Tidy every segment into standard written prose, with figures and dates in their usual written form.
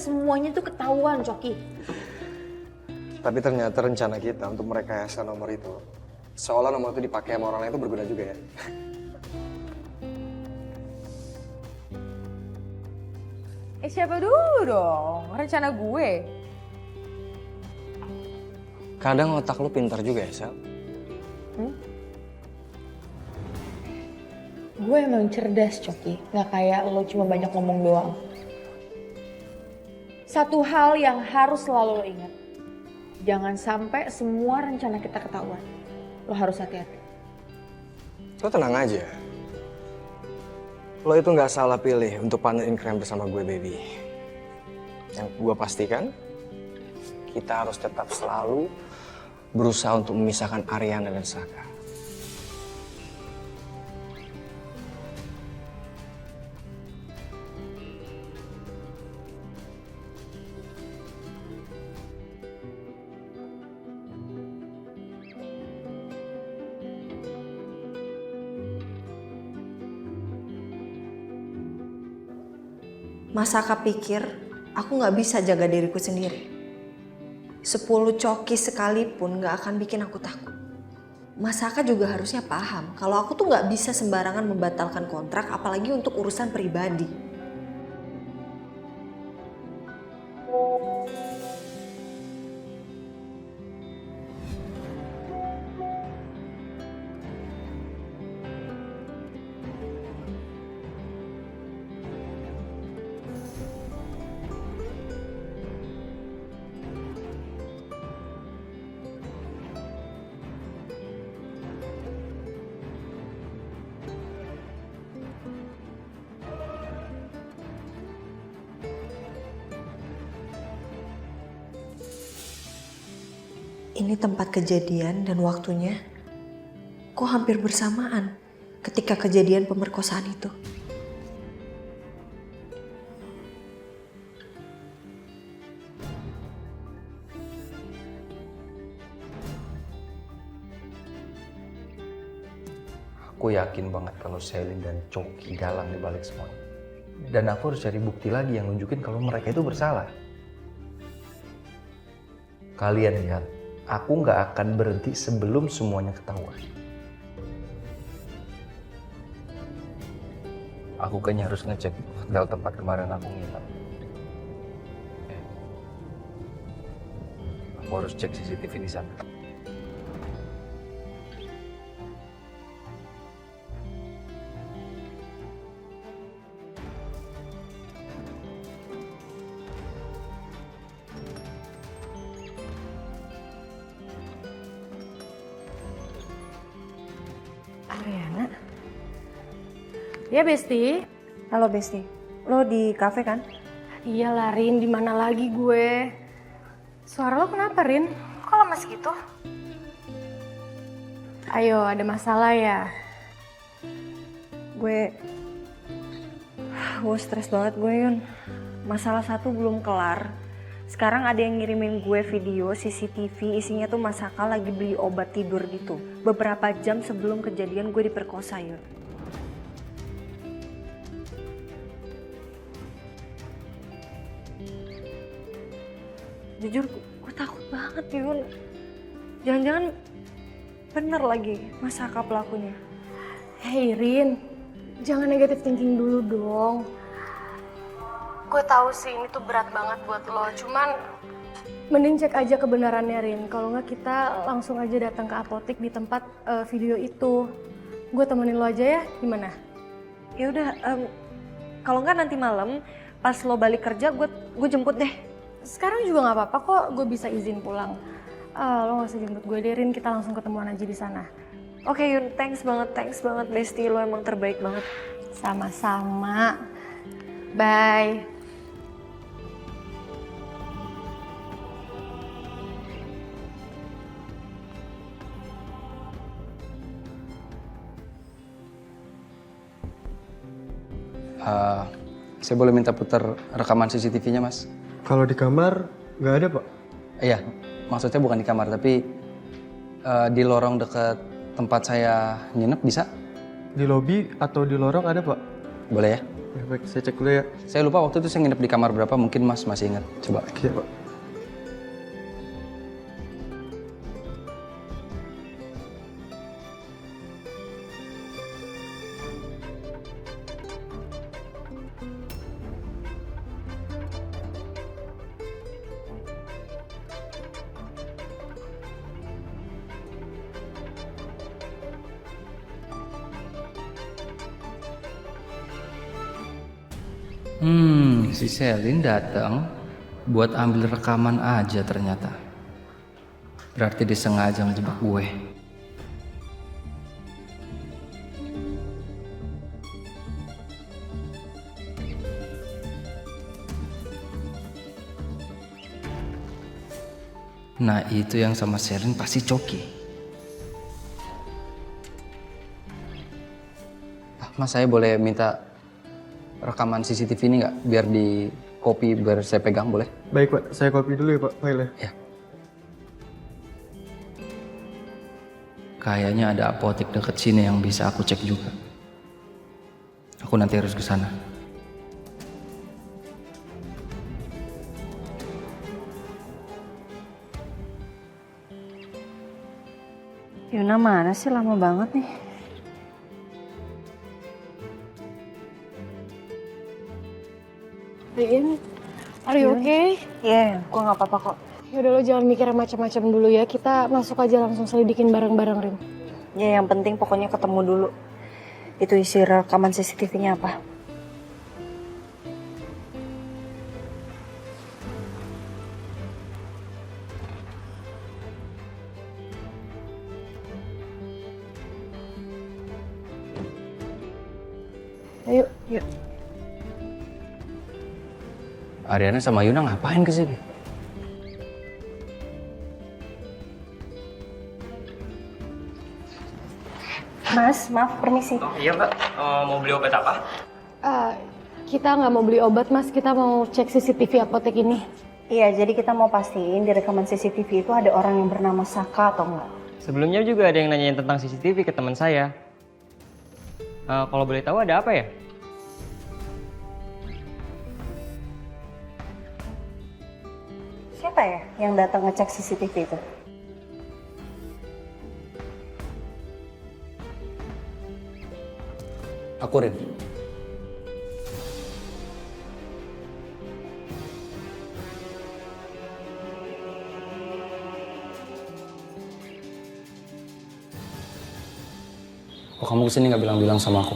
semuanya tuh ketahuan, Coki. Tapi ternyata rencana kita untuk merekayasa nomor itu, seolah nomor itu dipakai sama orang lain itu berguna juga ya. Siapa dulu dong? Rencana gue. Kadang otak lu pintar juga ya, Sel. Gue emang cerdas, Coki. Gak kayak lo cuma banyak ngomong doang. Satu hal yang harus selalu lo ingat. Jangan sampai semua rencana kita ketahuan. Lo harus hati-hati. Lo tenang aja. Lo itu nggak salah pilih untuk partner in crime bersama gue, baby. Yang gue pastikan, kita harus tetap selalu berusaha untuk memisahkan Ariana dan Saka. Mas Saka pikir aku gak bisa jaga diriku sendiri. 10 Coki sekalipun gak akan bikin aku takut. Mas Saka juga harusnya paham kalau aku tuh gak bisa sembarangan membatalkan kontrak apalagi untuk urusan pribadi. Ini tempat kejadian dan waktunya kok hampir bersamaan ketika kejadian pemerkosaan itu. Aku yakin banget kalau Selin dan Coki dalam di balik semuanya. Dan aku harus cari bukti lagi yang nunjukin kalau mereka itu bersalah. Kalian lihat, aku nggak akan berhenti sebelum semuanya ketahuan. Aku kayaknya harus ngecek hotel tempat kemarin aku nginep. Aku harus cek CCTV di sana. Ariana? Ya, Besti. Halo Besti, lo di kafe kan? Iya lah, Rin. Di mana lagi gue? Suara lo kenapa, Rin? Kok lemes gitu? Ayo, ada masalah ya? Gue stres banget gue, Yun. Masalah satu belum kelar. Sekarang ada yang ngirimin gue video CCTV isinya tuh Mas Saka lagi beli obat tidur gitu. Beberapa jam sebelum kejadian gue diperkosa, Yun. Jujur gue takut banget, Yun. Jangan-jangan bener lagi Mas Saka pelakunya. Hey, Rin. Jangan negatif thinking dulu dong. Gue tahu sih ini tuh berat banget buat lo, cuman mending cek aja kebenarannya, Rin. Kalau nggak kita langsung aja datang ke apotek di tempat video itu. Gue temenin lo aja ya, gimana? Ya udah, kalau nggak nanti malam pas lo balik kerja gue jemput deh. Sekarang juga nggak apa-apa kok, gue bisa izin pulang. Lo nggak usah jemput gue deh, Rin. Kita langsung ketemuan aja di sana. Oke, Yun, thanks banget Besti, lo emang terbaik banget. Sama-sama. Bye. Saya boleh minta putar rekaman CCTV-nya, Mas? Kalau di kamar nggak ada, Pak. Iya, maksudnya bukan di kamar, tapi di lorong dekat tempat saya nginep bisa? Di lobi atau di lorong ada, Pak? Boleh ya? Ya, baik, saya cek dulu ya. Saya lupa waktu itu saya nginep di kamar berapa, mungkin Mas masih ingat. Coba. Oke, Pak. Si Selin datang buat ambil rekaman aja ternyata. Berarti dia sengaja ngejebak gue. Nah itu yang sama Selin pasti Coki. Mas, saya boleh minta rekaman CCTV ini nggak? Biar di copy, biar saya pegang, boleh? Baik, Pak. Saya copy dulu ya, Pak, filenya. Ya. Kayaknya ada apotek deket sini yang bisa aku cek juga. Aku nanti harus ke sana. Yuna mana sih, lama banget nih. Rin, are you okay? Iya, gue nggak apa-apa kok. Yaudah lo jangan mikir macam-macam dulu ya. Kita masuk aja langsung selidikin bareng-bareng, Rin. Ya yang penting pokoknya ketemu dulu. Itu isi rekaman CCTV-nya apa? Ayo, yuk. Ariana sama Yuna ngapain ke sini? Mas, maaf, permisi. Iya Mbak, mau beli obat apa? Kita nggak mau beli obat, Mas. Kita mau cek CCTV apotek ini. Iya, jadi kita mau pastiin di rekaman CCTV itu ada orang yang bernama Saka atau enggak. Sebelumnya juga ada yang nanyain tentang CCTV ke teman saya. Kalau boleh tahu ada apa ya? Siapa ya yang datang ngecek CCTV itu? Aku Rin. Kok kamu kesini nggak bilang-bilang sama aku?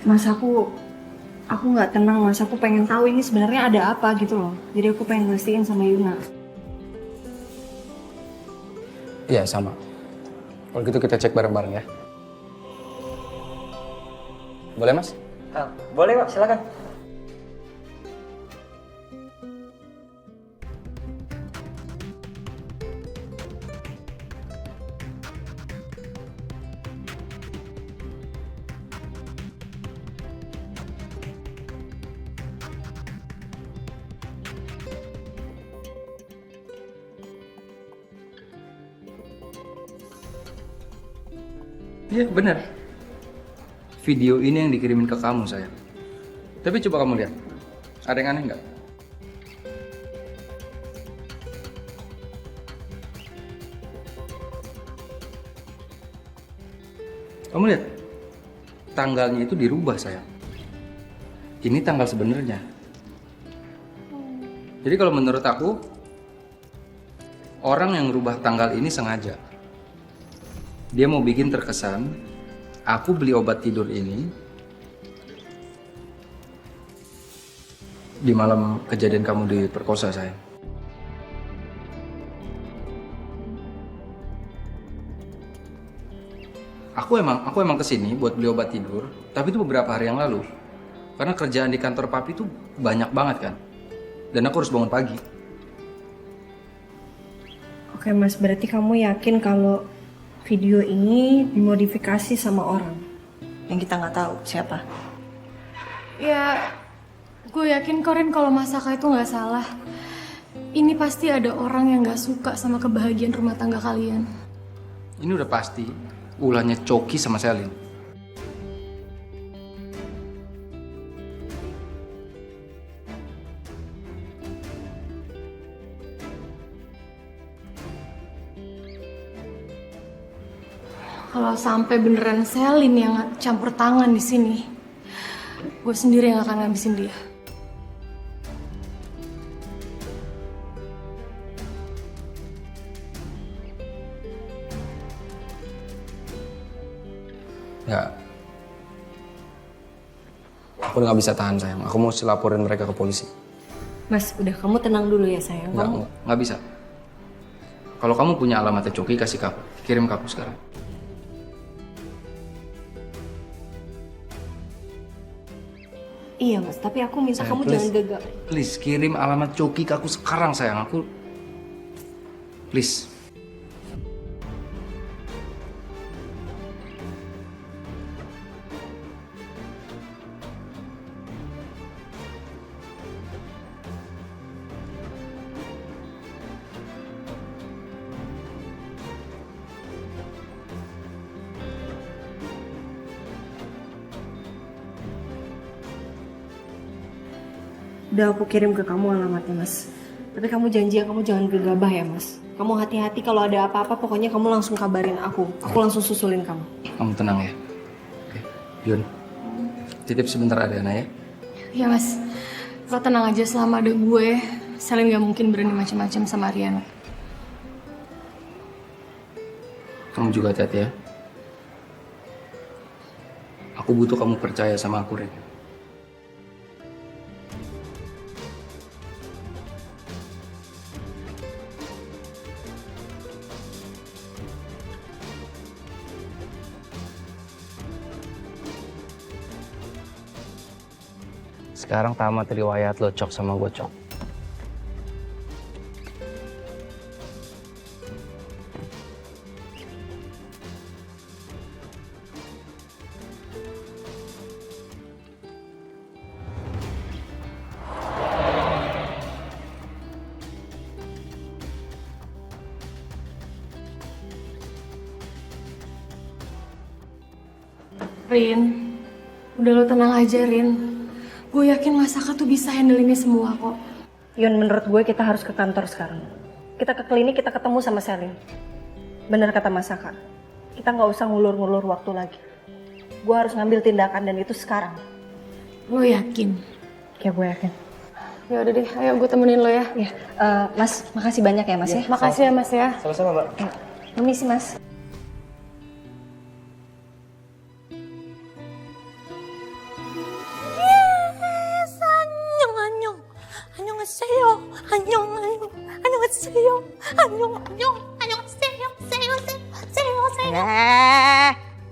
Mas, aku nggak tenang, Mas. Aku pengen tahu ini sebenarnya ada apa gitu loh. Jadi aku pengen ngastiin sama Yuna. Iya, sama. Kalau gitu kita cek bareng-bareng ya. Boleh, Mas? Boleh Pak, silakan. Iya, benar. Video ini yang dikirimin ke kamu, sayang. Tapi coba kamu lihat. Ada yang aneh nggak? Kamu lihat. Tanggalnya itu dirubah, sayang. Ini tanggal sebenarnya. Jadi kalau menurut aku, orang yang rubah tanggal ini sengaja. Dia mau bikin terkesan, aku beli obat tidur ini di malam kejadian kamu diperkosa, sayang. Aku emang kesini buat beli obat tidur, tapi itu beberapa hari yang lalu. Karena kerjaan di kantor papi itu banyak banget kan. Dan aku harus bangun pagi. Oke, Mas, berarti kamu yakin kalau video ini dimodifikasi sama orang yang kita nggak tahu siapa? Ya, Gue yakin Korin kalau Masaka itu nggak salah. Ini pasti ada orang yang nggak suka sama kebahagiaan rumah tangga kalian. Ini udah pasti ulahnya Coki sama Selin. Kalau sampai beneran Selin yang campur tangan di sini, gue sendiri yang akan ngabisin dia. Ya, aku nggak bisa tahan sayang. Aku mau laporin mereka ke polisi. Mas, udah kamu tenang dulu ya sayang. Nggak bisa. Kalau kamu punya alamatnya Coki, kasih ke aku. Kirim ke aku sekarang. Iya mas, tapi aku minta Sayang, kamu please. jangan gagal. Please, kirim alamat Coki ke aku sekarang sayang. Aku... Please. Udah aku kirim ke kamu alamatnya mas. Tapi kamu janji ya kamu jangan gegabah ya mas. Kamu hati-hati kalau ada apa-apa pokoknya kamu langsung kabarin aku. Aku langsung susulin kamu. Kamu tenang ya. Oke, Yun. Titip sebentar Ariana ya. Ya mas, lo tenang aja selama ada gue, Selin gak mungkin berani macam-macam sama Ariana. Kamu juga hati-hati ya. Aku butuh kamu percaya sama aku, Ren. Sekarang tamat riwayat lo, Cok, sama gue, Cok. Rin, udah lo tenang aja Rin. Gue yakin Masaka tuh bisa handle ini semua kok. Yun, menurut gue kita harus ke kantor sekarang. Kita ke klinik, kita ketemu sama Selin. Bener kata Masaka. Kita nggak usah ngulur-ngulur waktu lagi. Gue harus ngambil tindakan dan itu sekarang. Lo yakin? Ya gue yakin. Ya udah deh, ayo gue temenin lo ya. Ya, Mas, makasih banyak ya Mas ya. Makasih ya Mas ya. Sama-sama, Mbak. Permisi Mas.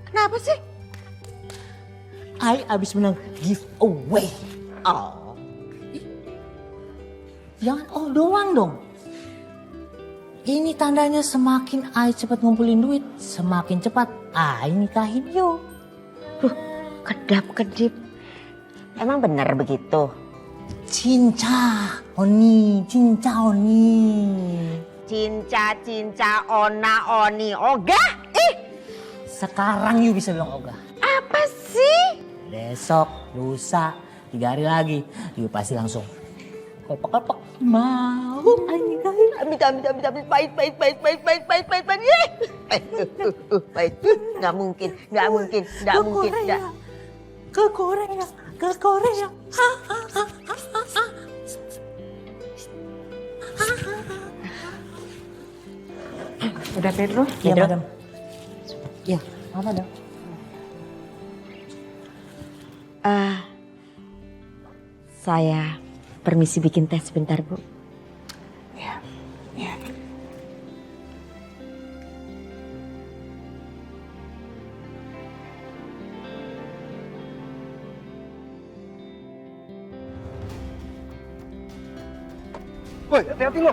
Kenapa sih? I abis menang giveaway. Oh. Jangan oh doang dong. Ini tandanya semakin I cepat ngumpulin duit, semakin cepat I nikahin you. Kedap-kedip. Emang benar begitu? Cinca oni. Cinca, ona, oni, ogah? Sekarang you bisa bilang ogah. Apa sih? Besok, lusa, 3 hari lagi, you pasti langsung kelepek mau I nikahin. Amit, pahit. Pahit. Nggak mungkin. Ke Korea. Udah Pedro? Ya, madam. Ya, apa dong? Saya permisi bikin tes sebentar, Bu. Ya. Woi, hati-hati lo.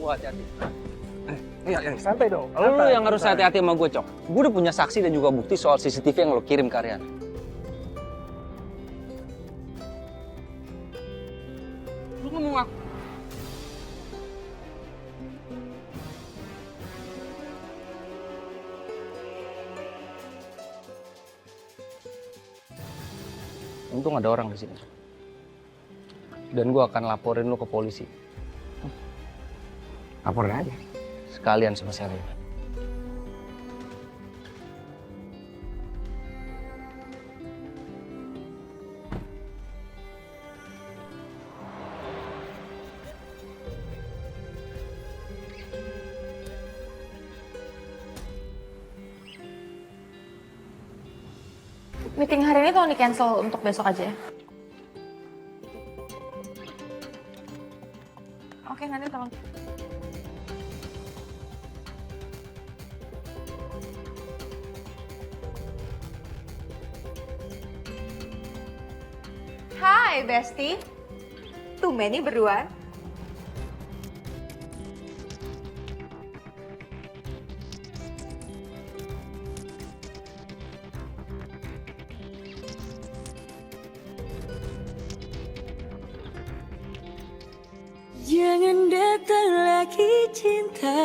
Wah, hati-hati. Iya, santai dong. Lu yang harus hati-hati sama gue, Cok. Gue udah punya saksi dan juga bukti soal CCTV yang lo kirim ke Ariana. Untung ada orang di sini. Dan gue akan laporin lo ke polisi. Laporin aja. Sekalian sama Selin. Meeting hari ini tolong di-cancel untuk besok aja ya. Oke, nanti tolong. Hai Besti, tumben nih berdua. Jangan datang lagi cinta.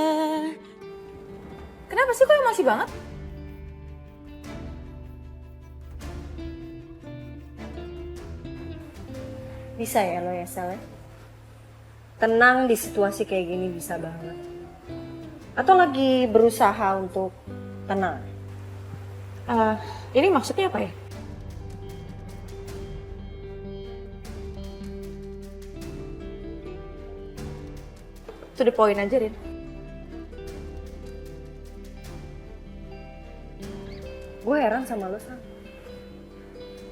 Kenapa sih kok emosi banget? Bisa ya lo ya Sel? Tenang di situasi kayak gini bisa banget. Atau lagi berusaha untuk tenang? Ini maksudnya apa ya? To the point aja, Rin. Gue heran sama lo, Sal.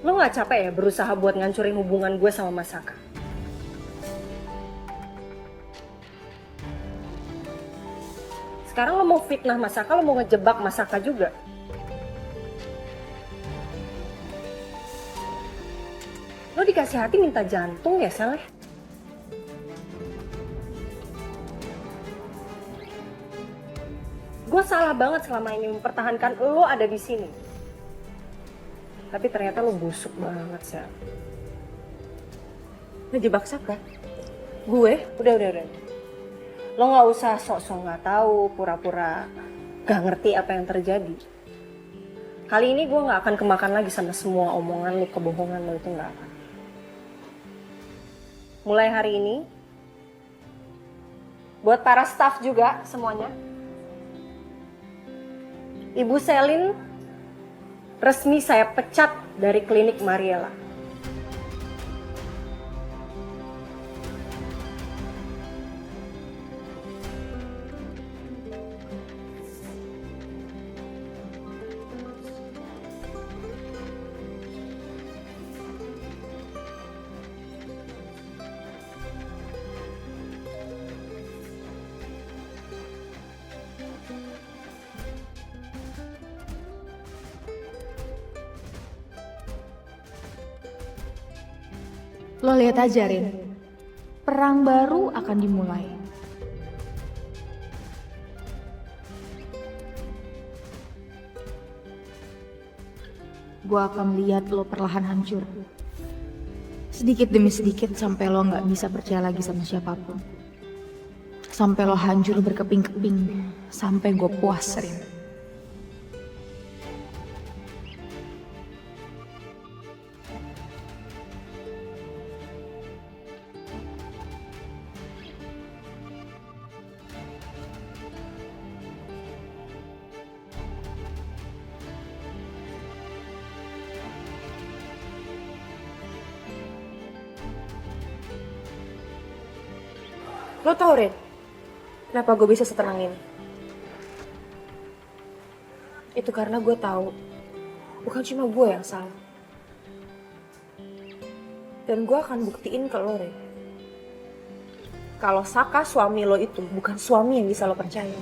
Lo gak capek ya berusaha buat ngancurin hubungan gue sama Masaka? Sekarang lo mau fitnah Masaka, lo mau ngejebak Masaka juga. Lo dikasih hati minta jantung ya, Sal? Gue salah banget selama ini mempertahankan lo ada di sini. Tapi ternyata lo busuk banget, Sal. Ngejebak siapa? Gue? Udah. Lo gak usah sok-sok gak tahu, pura-pura gak ngerti apa yang terjadi. Kali ini gue gak akan kemakan lagi sama semua omongan lo, kebohongan lo itu gak akan. Mulai hari ini, buat para staff juga semuanya, Ibu Selin resmi saya pecat dari klinik Mariela. Lo lihat aja, Rin. Perang baru akan dimulai. Gue akan lihat lo perlahan hancur. Sedikit demi sedikit sampai lo nggak bisa percaya lagi sama siapapun. Sampai lo hancur berkeping-keping. Sampai gue puas, Rin. Lo tau, Rin, kenapa gue bisa setenang ini? Itu karena gue tahu bukan cuma gue yang salah. Dan gue akan buktiin ke lo, Rin, kalau Saka suami lo itu bukan suami yang bisa lo percaya.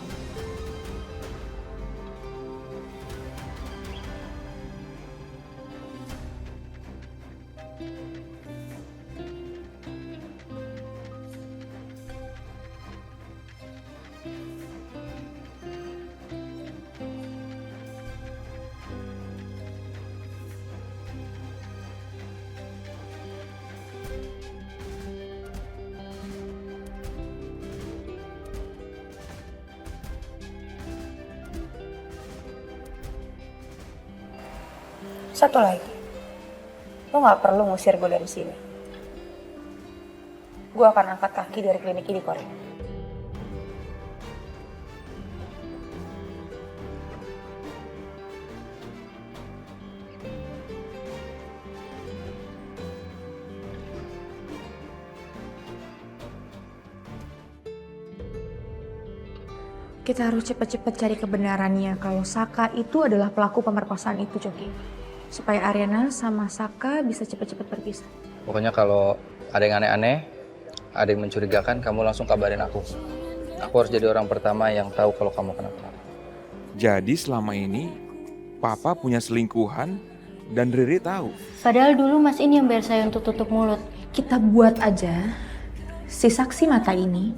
Satu lagi, Lo gak perlu ngusir gue dari sini. Gue akan angkat kaki dari klinik ini, Korin. Kita harus cepet-cepet cari kebenarannya kalau Saka itu adalah pelaku pemerkosaan itu, Coki. Supaya Ariana sama Saka bisa cepet-cepet berpisah. Pokoknya kalau ada yang aneh-aneh, ada yang mencurigakan, kamu langsung kabarin aku. Aku harus jadi orang pertama yang tahu kalau kamu kenapa. Jadi selama ini Papa punya selingkuhan dan Riri tahu. Padahal dulu Mas ini yang bayar saya untuk tutup mulut. Kita buat aja si saksi mata ini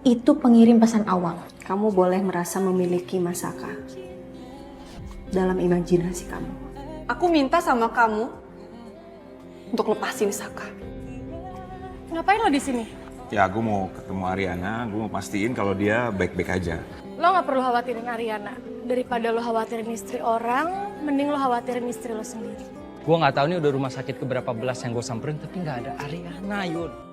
itu pengirim pesan awal. Kamu boleh merasa memiliki Masaka dalam imajinasi kamu. Aku minta sama kamu untuk lepasin Saka. Ngapain lo di sini? Ya aku mau ketemu Ariana, gue mau pastiin kalau dia baik-baik aja. Lo nggak perlu khawatirin Ariana. Daripada lo khawatirin istri orang, mending lo khawatirin istri lo sendiri. Gue nggak tahu nih udah rumah sakit keberapa belas yang gue samperin, tapi nggak ada Ariana, Yun.